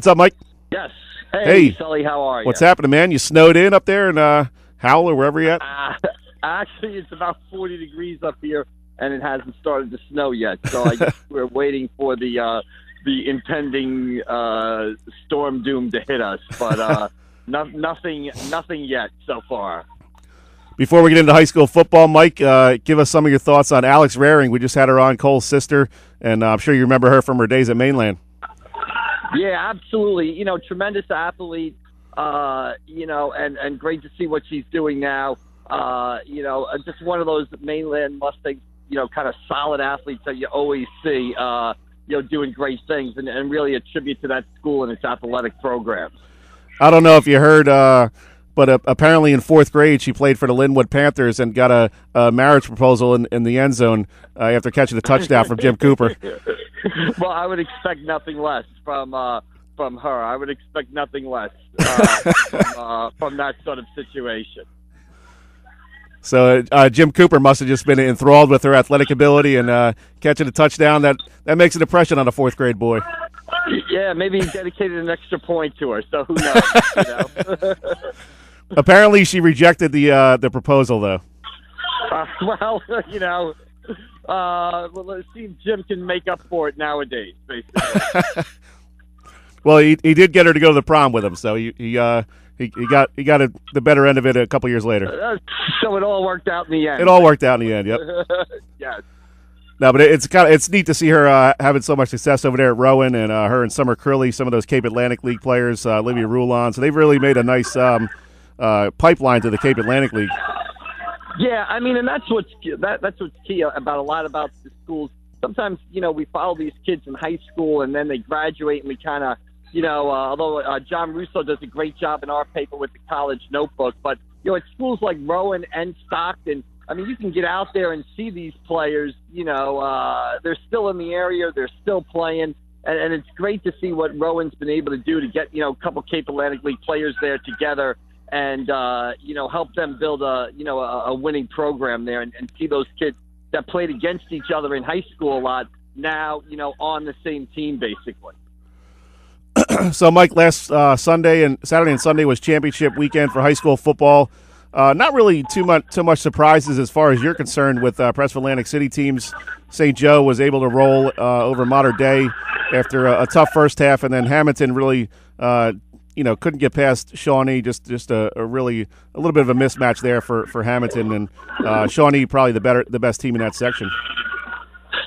What's up, Mike? Yes. Hey. Sully, how are you? What's happening, man? You snowed in up there in Howell or wherever you're at? Actually, it's about 40 degrees up here, and it hasn't started to snow yet. So I guess we're waiting for the impending storm doom to hit us. But nothing yet so far. Before we get into high school football, Mike, give us some of your thoughts on Alex Raring. We just had her on, Cole's sister, and I'm sure you remember her from her days at Mainland. Yeah, absolutely. Tremendous athlete, and great to see what she's doing now. Just one of those Mainland Mustangs, kind of solid athletes that you always see, doing great things and really a tribute to that school and its athletic programs. I don't know if you heard, but apparently in fourth grade she played for the Linwood Panthers and got a marriage proposal in the end zone after catching a touchdown from Jim Cooper. Well, I would expect nothing less from her. I would expect nothing less from that sort of situation. So Jim Cooper must have just been enthralled with her athletic ability and catching a touchdown. That makes an impression on a fourth grade boy. Yeah, maybe he dedicated an extra point to her. So who knows? Apparently, she rejected the proposal, though. Let's see if Jim can make up for it nowadays, basically. Well, he did get her to go to the prom with him, so he got the better end of it a couple years later. So it all worked out in the end. It all worked out in the end. Yep. Yes. No, but it's neat to see her having so much success over there at Rowan, and her and Summer Curley, some of those Cape Atlantic League players, Olivia Rulon. So they've really made a nice pipeline to the Cape Atlantic League. Yeah, I mean, and that's what's key about a lot about the schools. Sometimes, we follow these kids in high school and then they graduate and we kind of, although John Russo does a great job in our paper with the college notebook, but, at schools like Rowan and Stockton, I mean, you can get out there and see these players, they're still in the area, they're still playing, and it's great to see what Rowan's been able to do to get, a couple Cape Atlantic League players there together and, help them build a winning program there and see those kids that played against each other in high school a lot now, on the same team, basically. So, Mike, last Saturday and Sunday was championship weekend for high school football. Not really too much surprises as far as you're concerned with Preston Atlantic City teams. St. Joe was able to roll over Mater Dei after a tough first half, and then Hamilton really couldn't get past Shawnee. Just a little bit of a mismatch there for Hamilton, and Shawnee probably the best team in that section.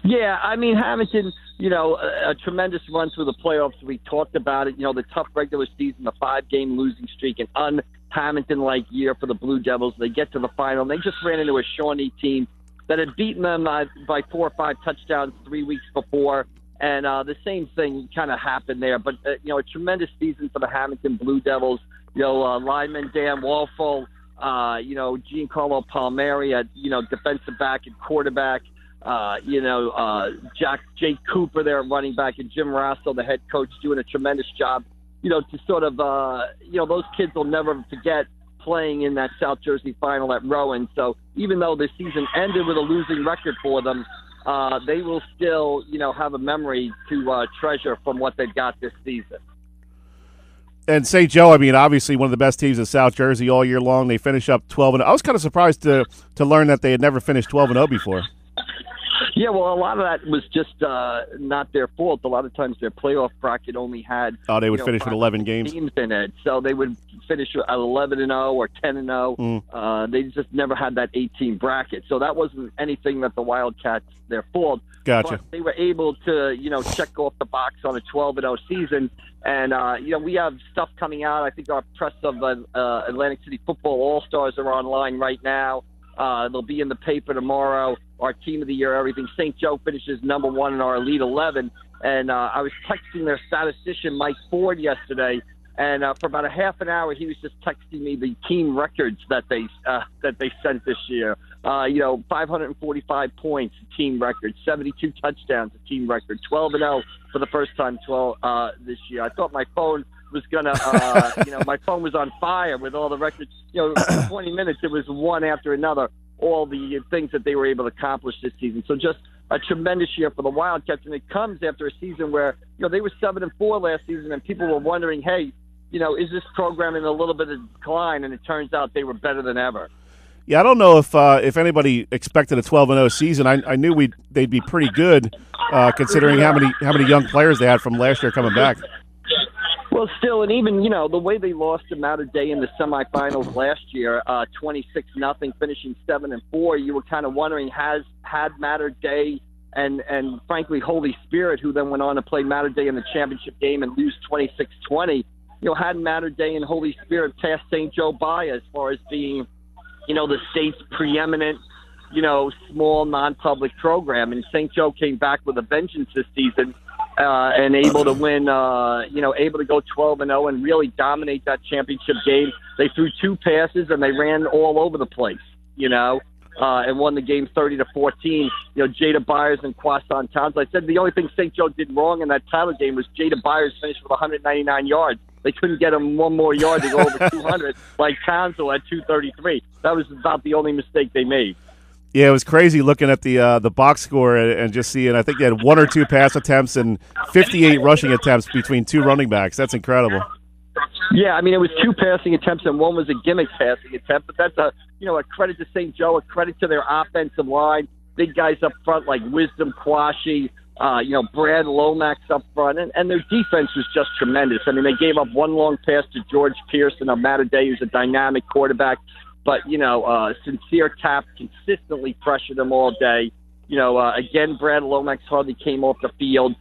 Yeah, I mean, Hamilton, a tremendous run through the playoffs. We talked about it, the tough regular season, the 5-game losing streak, an un-Hamilton-like year for the Blue Devils. They get to the final, and they just ran into a Shawnee team that had beaten them by 4 or 5 touchdowns 3 weeks before, and the same thing kind of happened there. But, a tremendous season for the Hamilton Blue Devils. Lineman Dan Walful, Giancarlo Palmieri at, defensive back and quarterback. Jake Cooper there at running back, and Jim Rasso, the head coach, doing a tremendous job, to sort of, those kids will never forget playing in that South Jersey final at Rowan. So even though the season ended with a losing record for them, they will still, have a memory to treasure from what they've got this season. And St. Joe, I mean, obviously one of the best teams in South Jersey all year long. They finish up 12-0. I was kind of surprised to learn that they had never finished 12-0 before. Yeah, well, a lot of that was just not their fault. A lot of times their playoff bracket only had they would finish with 11 games in it, so they would finish at 11-0 or 10-0. They just never had that 18 bracket, so that wasn't anything that the Wildcats their fault. Gotcha. But they were able to check off the box on a 12-0 season, and we have stuff coming out. I think our press of Atlantic City Football All-Stars are online right now. They'll be in the paper tomorrow. Our team of the year, everything. St. Joe finishes number 1 in our Elite 11. And I was texting their statistician, Mike Ford, yesterday. And for about a half an hour, he was just texting me the team records that they sent this year. 545 points, team record. 72 touchdowns, a team record. 12-0 for the first time this year. I thought my phone was gonna, my phone was on fire with all the records. 20 minutes, it was one after another. All the things that they were able to accomplish this season. So just a tremendous year for the Wildcats, and it comes after a season where, they were 7-4 last season, and people were wondering, hey, is this program in a little bit of decline? And it turns out they were better than ever. Yeah, I don't know if anybody expected a 12-0 season. I knew they'd be pretty good, considering how many young players they had from last year coming back. Well, still, and even, the way they lost to Mater Dei in the semifinals last year, 26-0, finishing 7-4, you were kind of wondering, had Mater Dei and frankly Holy Spirit, who then went on to play Mater Dei in the championship game and lose 26-20, had Mater Dei and Holy Spirit passed St. Joe by as far as being, the state's preeminent, small non-public program. And St. Joe came back with a vengeance this season. And able to win, able to go 12-0 and really dominate that championship game. They threw 2 passes and they ran all over the place, and won the game 30-14. Jada Byers and Quasan Towns. I said the only thing St. Joe did wrong in that title game was Jada Byers finished with 199 yards. They couldn't get him one more yard to go over 200 like Townsville at 233. That was about the only mistake they made. Yeah, it was crazy looking at the box score and just seeing. I think they had 1 or 2 pass attempts and 58 rushing attempts between 2 running backs. That's incredible. Yeah, I mean, it was 2 passing attempts and 1 was a gimmick passing attempt. But that's a credit to St. Joe, a credit to their offensive line. Big guys up front like Wisdom Quashie, Brad Lomax up front, and their defense was just tremendous. I mean, they gave up 1 long pass to George Pearson of Mater Dei, who's a dynamic quarterback. But, Sincere Tap consistently pressured them all day. Again, Brad Lomax hardly came off the field.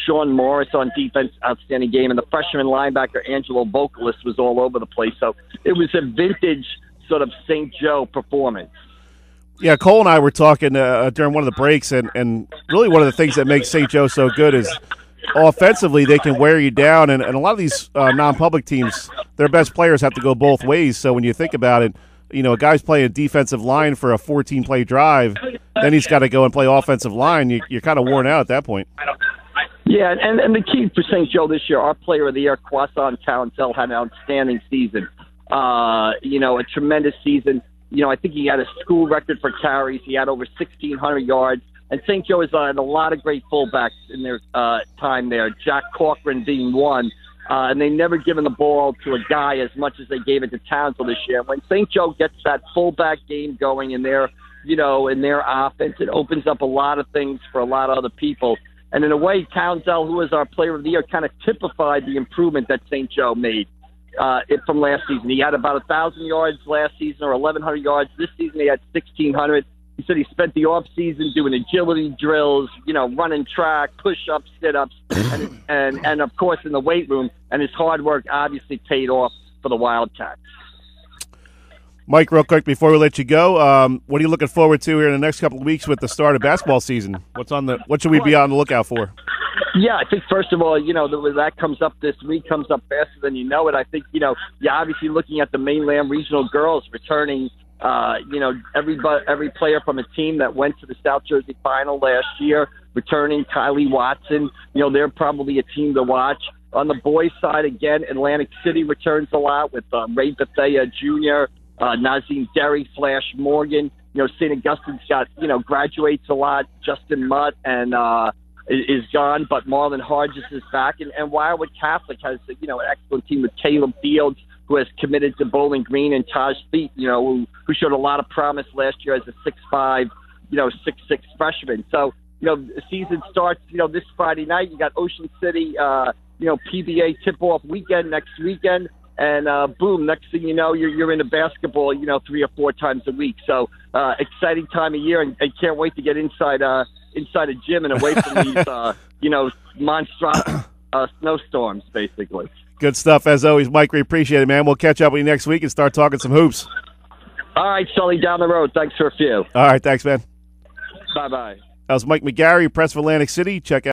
Sean Morris on defense, outstanding game. And the freshman linebacker, Angelo Vocalist, was all over the place. So it was a vintage sort of St. Joe performance. Yeah, Cole and I were talking during one of the breaks, and really one of the things that makes St. Joe so good is offensively they can wear you down. And a lot of these non-public teams, their best players have to go both ways. So when you think about it, a guy's playing defensive line for a 14-play drive, then he's got to go and play offensive line. You're kind of worn out at that point. Yeah, and the key for St. Joe this year, our player of the year, Quasan Townsell, had an outstanding season. A tremendous season. I think he had a school record for carries. He had over 1,600 yards. And St. Joe has had a lot of great fullbacks in their time there, Jack Cochran being one. And they never given the ball to a guy as much as they gave it to Townsville this year. When St. Joe gets that fullback game going in their offense, it opens up a lot of things for a lot of other people. And in a way, Townsville, who was our player of the year, kind of typified the improvement that St. Joe made from last season. He had about 1,000 yards last season or 1,100 yards. This season he had 1,600. He said he spent the off season doing agility drills, running track, push-ups, sit-ups, and of course in the weight room. And his hard work obviously paid off for the Wildcats. Mike, real quick before we let you go, what are you looking forward to here in the next couple of weeks with the start of basketball season? What should we be on the lookout for? Yeah, I think first of all, that comes up this week, comes up faster than you know it. I think, you're obviously looking at the mainland regional girls returning. Every player from a team that went to the South Jersey final last year, returning. Kylie Watson, they're probably a team to watch. On the boys' side, again, Atlantic City returns a lot with Ray Bethea Jr., Nazim Derry, Flash Morgan. St. Augustine's got, graduates a lot. Justin Mutt and is gone, but Marlon Hodges is back. And Wildwood Catholic has, an excellent team with Caleb Fields, who has committed to Bowling Green, and Taj Feet, who showed a lot of promise last year as a 6'5", 6'6" freshman. So, the season starts, this Friday night. You got Ocean City, PBA tip-off weekend next weekend. And boom, next thing you know, you're into basketball, 3 or 4 times a week. So exciting time of year, and can't wait to get inside a gym and away from these, monstrous snowstorms, basically. Good stuff, as always, Mike. We appreciate it, man. We'll catch up with you next week and start talking some hoops. All right, Sully, down the road. Thanks for a few. All right, thanks, man. Bye-bye. That was Mike McGarry, Press of Atlantic City. Check out